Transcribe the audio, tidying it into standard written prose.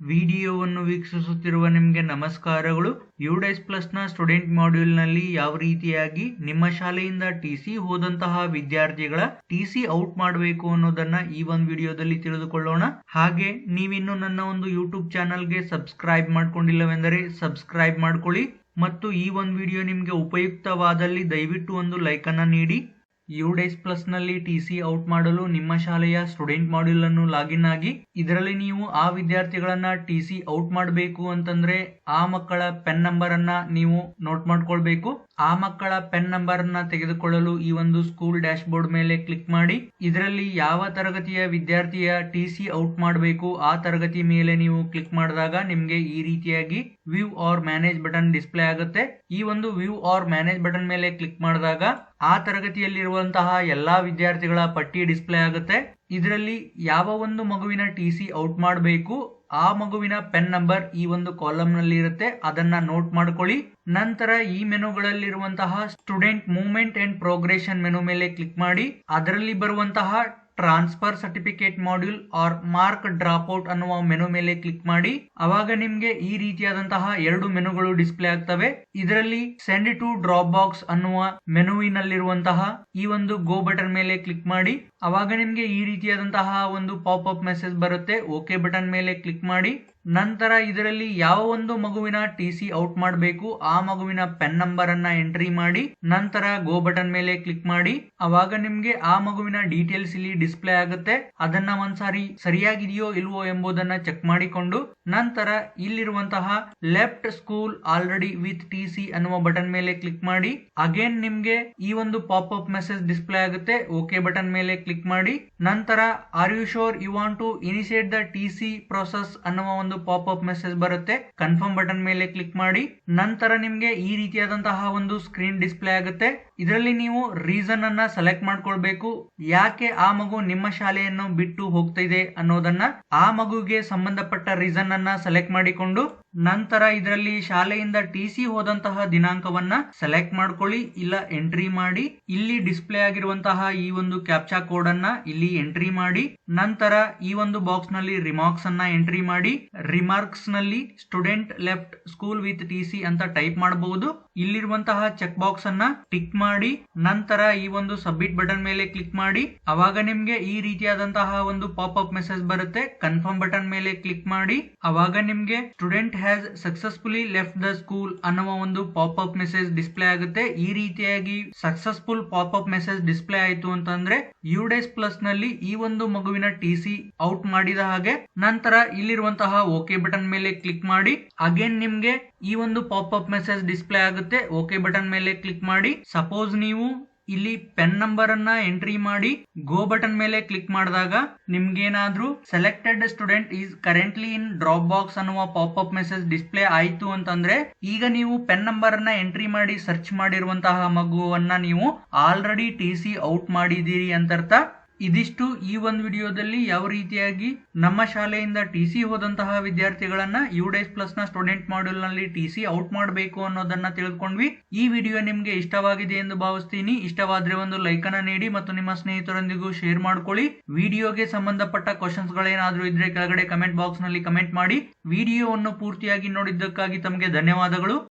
ವಿಡಿಯೋವನ್ನು ವೀಕ್ಷಿಸುತ್ತಿರುವ ನಿಮಗೆ ನಮಸ್ಕಾರಗಳು. ಯುಡೈಸ್ ಪ್ಲಸ್ನ ಸ್ಟೂಡೆಂಟ್ ಮಾಡ್ಯೂಲ್ನಲ್ಲಿ ಯಾವ ರೀತಿಯಾಗಿ ನಿಮ್ಮ ಶಾಲೆಯಿಂದ ಟಿಸಿ ಹೋದಂತಹ ವಿದ್ಯಾರ್ಥಿಗಳ ಟಿಸಿ ಔಟ್ ಮಾಡಬೇಕು ಅನ್ನೋದನ್ನ ಈ ಒಂದು ವಿಡಿಯೋದಲ್ಲಿ ತಿಳಿದುಕೊಳ್ಳೋಣ. ಹಾಗೆ ನೀವಿನ್ನು ನನ್ನ ಒಂದು ಯೂಟ್ಯೂಬ್ ಚಾನಲ್ಗೆ ಸಬ್ಸ್ಕ್ರೈಬ್ ಮಾಡ್ಕೊಂಡಿಲ್ಲವೆಂದರೆ ಸಬ್ಸ್ಕ್ರೈಬ್ ಮಾಡ್ಕೊಳ್ಳಿ ಮತ್ತು ಈ ಒಂದು ವಿಡಿಯೋ ನಿಮಗೆ ಉಪಯುಕ್ತವಾದಲ್ಲಿ ದಯವಿಟ್ಟು ಒಂದು ಲೈಕ್ ಅನ್ನ ನೀಡಿ. ಯುಡೈಸ್ ಪ್ಲಸ್ ನಲ್ಲಿ ಟಿಸಿ ಔಟ್ ಮಾಡಲು ನಿಮ್ಮ ಶಾಲೆಯ ಸ್ಟೂಡೆಂಟ್ ಮಾಡ್ಯೂಲ್ ಅನ್ನು ಲಾಗಿನ್ ಆಗಿ ಇದರಲ್ಲಿ ನೀವು ಆ ವಿದ್ಯಾರ್ಥಿಗಳನ್ನ ಟಿಸಿ ಔಟ್ ಮಾಡಬೇಕು ಅಂತಂದ್ರೆ ಆ ಮಕ್ಕಳ ಪೆನ್ ನಂಬರ್ ಅನ್ನ ನೀವು ನೋಟ್ ಮಾಡ್ಕೊಳ್ಬೇಕು. ಆ ಮಕ್ಕಳ ಪೆನ್ ನಂಬರ್ ಅನ್ನ ತೆಗೆದುಕೊಳ್ಳಲು ಈ ಒಂದು ಸ್ಕೂಲ್ ಡ್ಯಾಶ್ ಬೋರ್ಡ್ ಮೇಲೆ ಕ್ಲಿಕ್ ಮಾಡಿ ಇದರಲ್ಲಿ ಯಾವ ತರಗತಿಯ ವಿದ್ಯಾರ್ಥಿಯ ಟಿಸಿ ಔಟ್ ಮಾಡಬೇಕು ಆ ತರಗತಿ ಮೇಲೆ ನೀವು ಕ್ಲಿಕ್ ಮಾಡಿದಾಗ ನಿಮ್ಗೆ ಈ ರೀತಿಯಾಗಿ view or manage button display ಆಗುತ್ತೆ. ಈ ಒಂದು ವ್ಯೂ ಆರ್ ಮ್ಯಾನೇಜ್ ಬಟನ್ ಮೇಲೆ ಕ್ಲಿಕ್ ಮಾಡಿದಾಗ ಆ ತರಗತಿಯಲ್ಲಿರುವಂತಹ ಎಲ್ಲಾ ವಿದ್ಯಾರ್ಥಿಗಳ ಪಟ್ಟಿ ಡಿಸ್ಪ್ಲೇ ಆಗುತ್ತೆ. ಇದರಲ್ಲಿ ಯಾವ ಒಂದು ಮಗುವಿನ ಟಿಸಿ ಔಟ್ ಮಾಡಬೇಕು ಆ ಮಗುವಿನ ಪೆನ್ ನಂಬರ್ ಈ ಒಂದು ಕಾಲಮ್ ನಲ್ಲಿ ಇರುತ್ತೆ, ಅದನ್ನ ನೋಟ್ ಮಾಡ್ಕೊಳ್ಳಿ. ನಂತರ ಈ ಮೆನುಗಳಲ್ಲಿರುವಂತಹ student movement and progression menu ಮೇಲೆ ಕ್ಲಿಕ್ ಮಾಡಿ ಅದರಲ್ಲಿ ಬರುವಂತಹ transfer certificate module or mark drop out ಅನ್ನುವ ಮೆನು ಮೇಲೆ ಕ್ಲಿಕ್ ಮಾಡಿ ಅವಾಗ ನಿಮ್ಗೆ ಈ ರೀತಿಯಾದಂತಹ ಎರಡು ಮೆನುಗಳು ಡಿಸ್ಪ್ಲೇ ಆಗ್ತವೆ. ಇದರಲ್ಲಿ ಸೆಂಡ್ ಟು ಡ್ರಾಪ್ ಬಾಕ್ಸ್ ಅನ್ನುವ ಮೆನುವಿನಲ್ಲಿರುವಂತಹ ಈ ಒಂದು ಗೋ ಬಟನ್ ಮೇಲೆ ಕ್ಲಿಕ್ ಮಾಡಿ ಅವಾಗ ನಿಮ್ಗೆ ಈ ರೀತಿಯಾದಂತಹ ಒಂದು ಪಾಪ್ ಅಪ್ ಮೆಸೇಜ್ ಬರುತ್ತೆ. ಓಕೆ ಬಟನ್ ಮೇಲೆ ಕ್ಲಿಕ್ ಮಾಡಿ ನಂತರ ಇದರಲ್ಲಿ ಯಾವ ಒಂದು ಮಗುವಿನ ಟಿಸಿ ಔಟ್ ಮಾಡಬೇಕು ಆ ಮಗುವಿನ ಪೆನ್ ನಂಬರ್ ಅನ್ನ ಎಂಟ್ರಿ ಮಾಡಿ ನಂತರ ಗೋ ಬಟನ್ ಮೇಲೆ ಕ್ಲಿಕ್ ಮಾಡಿ ಅವಾಗ ನಿಮ್ಗೆ ಆ ಮಗುವಿನ ಡೀಟೇಲ್ಸ್ ಇಲ್ಲಿ ಡಿಸ್ಪ್ಲೇ ಆಗುತ್ತೆ. ಅದನ್ನ ಒಂದ್ಸಾರಿ ಸರಿಯಾಗಿದೆಯೋ ಇಲ್ವೋ ಎಂಬುದನ್ನ ಚೆಕ್ ಮಾಡಿಕೊಂಡು ನಂತರ ಇಲ್ಲಿರುವಂತಹ left school already with TC ಅನ್ನುವ ಬಟನ್ ಮೇಲೆ ಕ್ಲಿಕ್ ಮಾಡಿ ಅಗೇನ್ ನಿಮ್ಗೆ ಈ ಒಂದು ಪಾಪ್ ಅಪ್ ಮೆಸೇಜ್ ಡಿಸ್ಪ್ಲೇ ಆಗುತ್ತೆ. ಓಕೆ ಬಟನ್ ಮೇಲೆ ಕ್ಲಿಕ್ ಮಾಡಿ ನಂತರ are you sure you want to initiate the TC process ಅನ್ನುವ ಒಂದು ಪಾಪ್ ಅಪ್ ಮೆಸೇಜ್ ಬರುತ್ತೆ. ಕನ್ಫರ್ಮ್ ಬಟನ್ ಮೇಲೆ ಕ್ಲಿಕ್ ಮಾಡಿ ನಂತರ ನಿಮ್ಗೆ ಈ ರೀತಿಯಾದಂತಹ ಒಂದು ಸ್ಕ್ರೀನ್ ಡಿಸ್ಪ್ಲೇ ಆಗುತ್ತೆ. ಇದರಲ್ಲಿ ನೀವು ರೀಸನ್ ಅನ್ನ ಸೆಲೆಕ್ಟ್ ಮಾಡ್ಕೊಳ್ಬೇಕು, ಯಾಕೆ ಆ ಮಗು ನಿಮ್ಮ ಶಾಲೆಯನ್ನು ಬಿಟ್ಟು ಹೋಗ್ತಾ ಇದೆ ಅನ್ನೋದನ್ನ ಆ ಮಗುವಿಗೆ ಸಂಬಂಧಪಟ್ಟ ರೀಸನ್ ಅನ್ನ ಸೆಲೆಕ್ಟ್ ಮಾಡಿಕೊಂಡು ನಂತರ ಇದರಲ್ಲಿ ಶಾಲೆಯಿಂದ ಟಿಸಿ ಹೋದಂತಹ ದಿನಾಂಕವನ್ನ ಸೆಲೆಕ್ಟ್ ಮಾಡ್ಕೊಳ್ಳಿ, ಇಲ್ಲ ಎಂಟ್ರಿ ಮಾಡಿ ಇಲ್ಲಿ ಡಿಸ್ಪ್ಲೇ ಆಗಿರುವಂತಹ ಈ ಒಂದು ಕ್ಯಾಪ್ಚಾ ಕೋಡ್ ಅನ್ನ ಇಲ್ಲಿ ಎಂಟ್ರಿ ಮಾಡಿ ನಂತರ ಈ ಒಂದು ಬಾಕ್ಸ್ ನಲ್ಲಿ ರಿಮಾರ್ಕ್ಸ್ ಅನ್ನ ಎಂಟ್ರಿ ಮಾಡಿ ರಿಮಾರ್ಕ್ಸ್ ನಲ್ಲಿ student left school with TC ಅಂತ ಟೈಪ್ ಮಾಡಬಹುದು. ಇಲ್ಲಿರುವಂತಹ ಚೆಕ್ ಬಾಕ್ಸ್ ಅನ್ನ ಟಿಕ್ ಮಾಡಿ ನಂತರ ಈ ಒಂದು ಸಬ್ಮಿಟ್ ಬಟನ್ ಮೇಲೆ ಕ್ಲಿಕ್ ಮಾಡಿ ಅವಾಗ ನಿಮ್ಗೆ ಈ ರೀತಿಯಾದಂತಹ ಒಂದು ಪಾಪ್ ಅಪ್ ಮೆಸೇಜ್ ಬರುತ್ತೆ. ಕನ್ಫರ್ಮ್ ಬಟನ್ ಮೇಲೆ ಕ್ಲಿಕ್ ಮಾಡಿ ಅವಾಗ ನಿಮ್ಗೆ student has successfully left the school ಅನ್ನುವ ಒಂದು ಪಾಪ್ ಅಪ್ ಮೆಸೇಜ್ ಡಿಸ್ಪ್ಲೇ ಆಗುತ್ತೆ. ಈ ರೀತಿಯಾಗಿ successful pop up message display ಆಯ್ತು ಅಂತಂದ್ರೆ ಯುಡೈಸ್ ಪ್ಲಸ್ ನಲ್ಲಿ ಈ ಒಂದು ಮಗುವಿನ ಟಿಸಿ ಔಟ್ ಮಾಡಿದ ಹಾಗೆ. ನಂತರ ಇಲ್ಲಿರುವಂತಹ ಓಕೆ ಬಟನ್ ಮೇಲೆ ಕ್ಲಿಕ್ ಮಾಡಿ ಅಗೇನ್ ನಿಮ್ಗೆ ಈ ಒಂದು ಪಾಪ್ ಅಪ್ ಮೆಸೇಜ್ ಡಿಸ್ಪ್ಲೇ ಆಗುತ್ತೆ. ಓಕೆ ಬಟನ್ ಮೇಲೆ ಕ್ಲಿಕ್ ಮಾಡಿ ಸಪೋಸ್ ನೀವು ಇಲ್ಲಿ ಪೆನ್ ನಂಬರ್ ಅನ್ನ ಎಂಟ್ರಿ ಮಾಡಿ ಗೋ ಬಟನ್ ಮೇಲೆ ಕ್ಲಿಕ್ ಮಾಡಿದಾಗ ನಿಮ್ಗೇನಾದ್ರೂ selected student is currently in drop box ಅನ್ನುವ ಪಾಪ್ ಅಪ್ ಮೆಸೇಜ್ ಡಿಸ್ಪ್ಲೇ ಆಯ್ತು ಅಂತಂದ್ರೆ ಈಗ ನೀವು ಪೆನ್ ನಂಬರ್ ಅನ್ನ ಎಂಟ್ರಿ ಮಾಡಿ ಸರ್ಚ್ ಮಾಡಿರುವಂತಹ ಮಗುವನ್ನ ನೀವು ಆಲ್ರೆಡಿ ಟಿಸಿ ಔಟ್ ಮಾಡಿದೀರಿ ಅಂತರ್ಥ. ಇದಿಷ್ಟು ಈ ಒಂದು ವಿಡಿಯೋದಲ್ಲಿ ಯಾವ ರೀತಿಯಾಗಿ ನಮ್ಮ ಶಾಲೆಯಿಂದ ಟಿಸಿ ಹೋದಂತಹ ವಿದ್ಯಾರ್ಥಿಗಳನ್ನ ಯುಡೈಸ್ ಪ್ಲಸ್ ನ ಸ್ಟೂಡೆಂಟ್ ಮಾಡ್ಯೂಲ್ ನಲ್ಲಿ ಟಿಸಿ ಔಟ್ ಮಾಡಬೇಕು ಅನ್ನೋದನ್ನ ತಿಳ್ಕೊಂಡ್ವಿ. ಈ ವಿಡಿಯೋ ನಿಮ್ಗೆ ಇಷ್ಟವಾಗಿದೆ ಎಂದು ಭಾವಿಸ್ತೀನಿ. ಇಷ್ಟವಾದ್ರೆ ಒಂದು ಲೈಕ್ ಅನ್ನ ನೀಡಿ ಮತ್ತು ನಿಮ್ಮ ಸ್ನೇಹಿತರೊಂದಿಗೂ ಶೇರ್ ಮಾಡ್ಕೊಳ್ಳಿ. ವಿಡಿಯೋಗೆ ಸಂಬಂಧಪಟ್ಟ ಕ್ವಶನ್ಸ್ ಗಳೇನಾದ್ರೂ ಇದ್ರೆ ಕೆಳಗಡೆ ಕಮೆಂಟ್ ಬಾಕ್ಸ್ ನಲ್ಲಿ ಕಮೆಂಟ್ ಮಾಡಿ. ವಿಡಿಯೋವನ್ನು ಪೂರ್ತಿಯಾಗಿ ನೋಡಿದ್ದಕ್ಕಾಗಿ ತಮಗೆ ಧನ್ಯವಾದಗಳು.